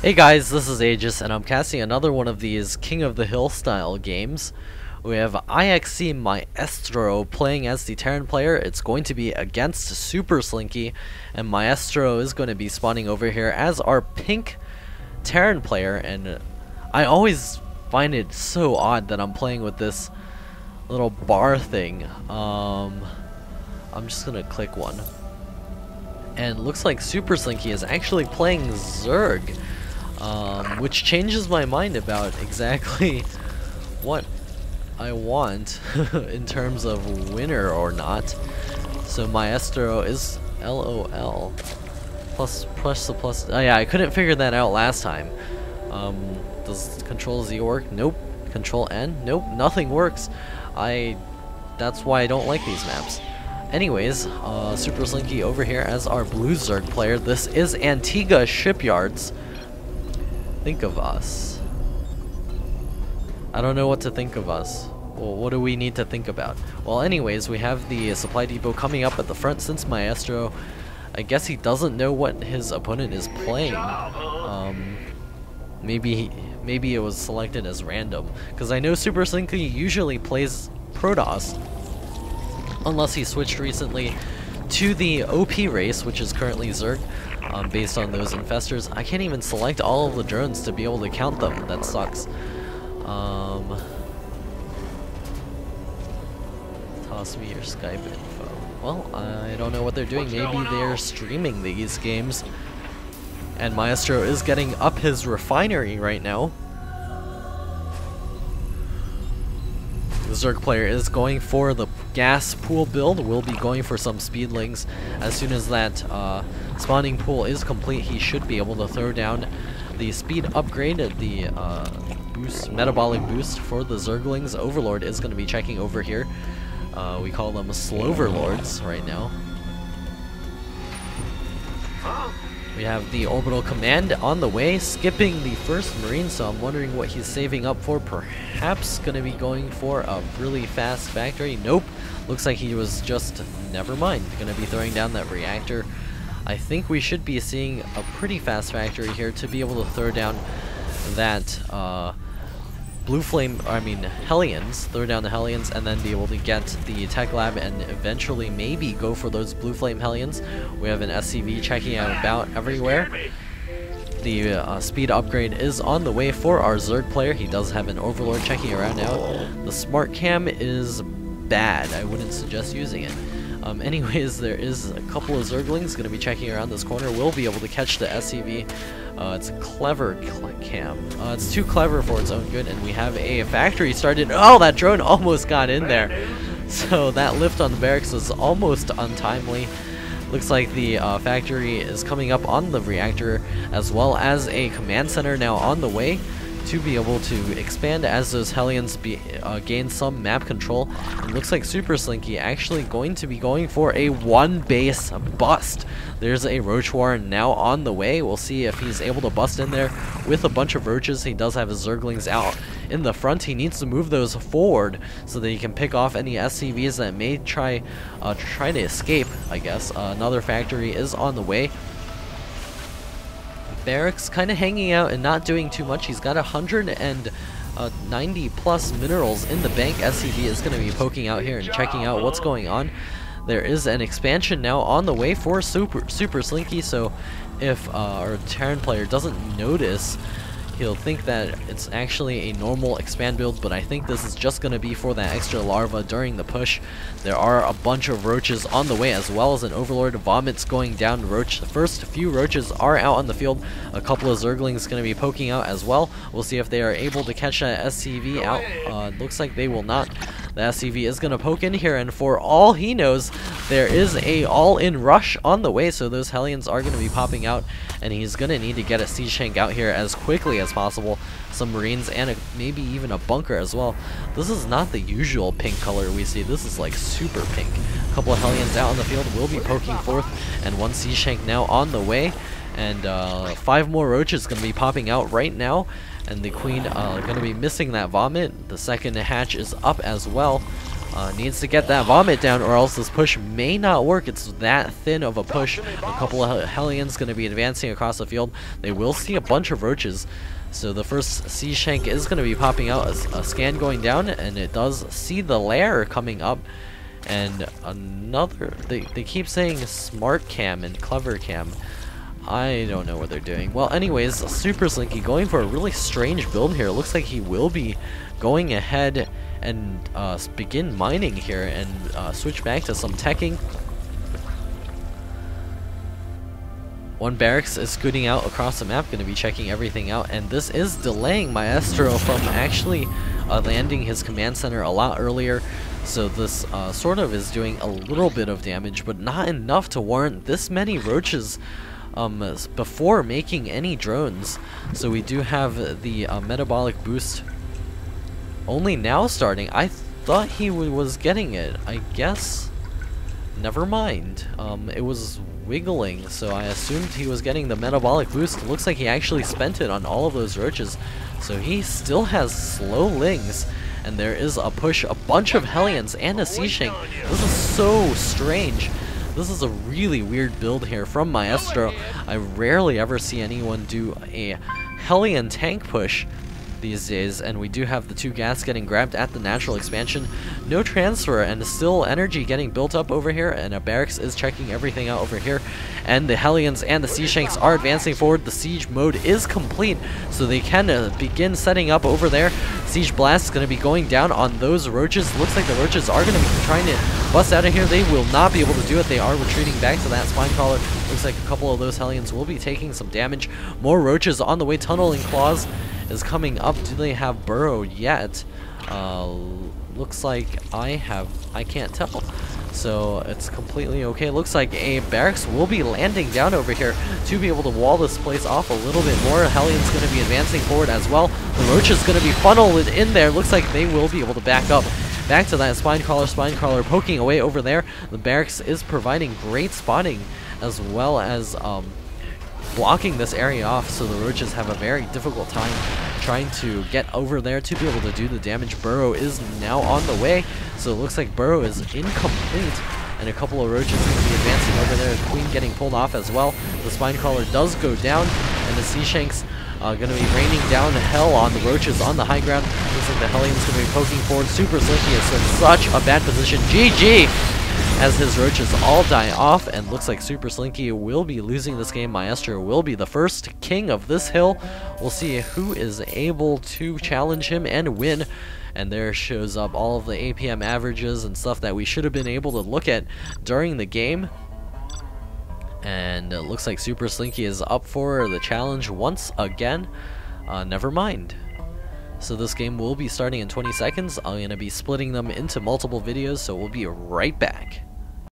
Hey guys, this is Aegis, and I'm casting another one of these King of the Hill style games. We have IXC Maestro playing as the Terran player. It's going to be against Super Slinky, and Maestro is going to be spawning over here as our pink Terran player. And I always find it so odd that I'm playing with this little bar thing. I'm just going to click one. And it looks like Super Slinky is actually playing Zerg. Which changes my mind about exactly what I want in terms of winner or not. So Maestro is LOL. Plus the plus. Oh yeah, I couldn't figure that out last time. Does Control Z work? Nope. Control N? Nope. Nothing works. That's why I don't like these maps. Anyways, Super Slinky over here as our blue Zerg player. This is Antiga Shipyards. Think of us. I don't know what to think of us. Well, what do we need to think about? Well, anyways, we have the supply depot coming up at the front since Maestro, I guess he doesn't know what his opponent is playing. Maybe it was selected as random, because I know Super Slinky usually plays Protoss, unless he switched recently to the OP race, which is currently Zerg. Based on those infestors. I can't even select all of the drones to be able to count them. That sucks. Toss me your Skype info. Well, I don't know what they're doing. Maybe they're streaming these games. And Maestro is getting up his refinery right now. The Zerg player is going for the gas pool build. We'll be going for some speedlings. As soon as that spawning pool is complete, he should be able to throw down the speed upgrade, the metabolic boost for the Zerglings. Overlord is going to be checking over here. We call them Sloverlords right now. We have the orbital command on the way, skipping the first Marine, so I'm wondering what he's saving up for. Perhaps going to be going for a really fast factory. Nope. Looks like he was just, never mind, going to be throwing down that reactor. I think we should be seeing a pretty fast factory here to be able to throw down that Hellions, throw down the Hellions, and then be able to get the Tech Lab and eventually maybe go for those Blue Flame Hellions. We have an SCV checking out about everywhere. The speed upgrade is on the way for our Zerg player. He does have an Overlord checking around now. The Smart Cam is bad. I wouldn't suggest using it. Anyways, there is a couple of Zerglings going to be checking around this corner. We'll be able to catch the SCV. It's a clever cam. It's too clever for its own good, and we have a factory started. Oh, that drone almost got in there. So that lift on the barracks was almost untimely. Looks like the factory is coming up on the reactor, as well as a command center now on the way to be able to expand as those Hellions gain some map control. It looks like Super Slinky actually going to be going for a one base bust. There's a Roach Warren now on the way. We'll see if he's able to bust in there with a bunch of roaches. He does have his Zerglings out in the front. He needs to move those forward so that he can pick off any SCVs that may try to escape, I guess. Another factory is on the way. Barracks kind of hanging out and not doing too much. He's got 190 plus minerals in the bank. SCV is going to be poking out here and checking out what's going on. There is an expansion now on the way for Super Slinky, so if our Terran player doesn't notice, he'll think that it's actually a normal expand build, but I think this is just going to be for that extra larva during the push. There are a bunch of roaches on the way, as well as an Overlord. Vomits going down. The first few roaches are out on the field. A couple of Zerglings going to be poking out as well. We'll see if they are able to catch that SCV out. Looks like they will not. The SCV is going to poke in here, and for all he knows, there is a all-in rush on the way, so those Hellions are going to be popping out, and he's going to need to get a siege tank out here as quickly as possible. Some Marines and maybe even a bunker as well. This is not the usual pink color we see. This is like super pink. A couple of Hellions out on the field will be poking forth, and one siege tank now on the way, and 5 more roaches going to be popping out right now. And the Queen going to be missing that vomit. The second hatch is up as well. Needs to get that vomit down, or else this push may not work. It's that thin of a push. A couple of Hellions going to be advancing across the field. They will see a bunch of roaches. So the first Sea Shank is going to be popping out, a scan going down, and it does see the lair coming up. And another, they keep saying smart cam and clever cam. I don't know what they're doing. Well, anyways, Super Slinky going for a really strange build here. It looks like he will be going ahead and begin mining here and switch back to some teching. One barracks is scooting out across the map, going to be checking everything out, and this is delaying Maestro from actually landing his command center a lot earlier. So this sort of is doing a little bit of damage, but not enough to warrant this many roaches before making any drones. So we do have the metabolic boost only now starting. I thought he was getting it. I guess never mind. It was wiggling, so I assumed he was getting the metabolic boost. It looks like he actually spent it on all of those roaches, so he still has slow lings. And there is a push, a bunch of Hellions and a Sea Shank. This is so strange. This is a really weird build here from Maestro. I rarely ever see anyone do a Hellion tank push these days, and we do have the 2 gas getting grabbed at the natural expansion. No transfer, and still energy getting built up over here, and a barracks is checking everything out over here. And the Hellions and the Sea Shanks are advancing forward. The siege mode is complete, so they can begin setting up over there. Siege blast is going to be going down on those roaches. Looks like the roaches are going to be trying to bust out of here. They will not be able to do it. They are retreating back to that spine collar. Looks like a couple of those Hellions will be taking some damage. More roaches on the way. Tunneling Claws is coming up. Do they have burrow yet? Looks like I can't tell. So it's completely okay. Looks like a barracks will be landing down over here to be able to wall this place off a little bit more. Hellion's going to be advancing forward as well. The roach is going to be funneled in there. Looks like they will be able to back up back to that spine crawler poking away over there. The barracks is providing great spotting as well as blocking this area off, so the roaches have a very difficult time trying to get over there to be able to do the damage. Burrow is now on the way, so it looks like Burrow is incomplete, and a couple of roaches going to be advancing over there. Queen getting pulled off as well. The spine crawler does go down, and the Sea Shanks going to be raining down hell on the roaches on the high ground. Looks like the Hellion's going to be poking forward. Super Slinky is in such a bad position. GG! As his roaches all die off, and looks like Super Slinky will be losing this game. Maestro will be the first king of this hill. We'll see who is able to challenge him and win. And there shows up all of the APM averages and stuff that we should have been able to look at during the game. And it looks like Super Slinky is up for the challenge once again. Never mind. So this game will be starting in 20 seconds. I'm going to be splitting them into multiple videos, so we'll be right back.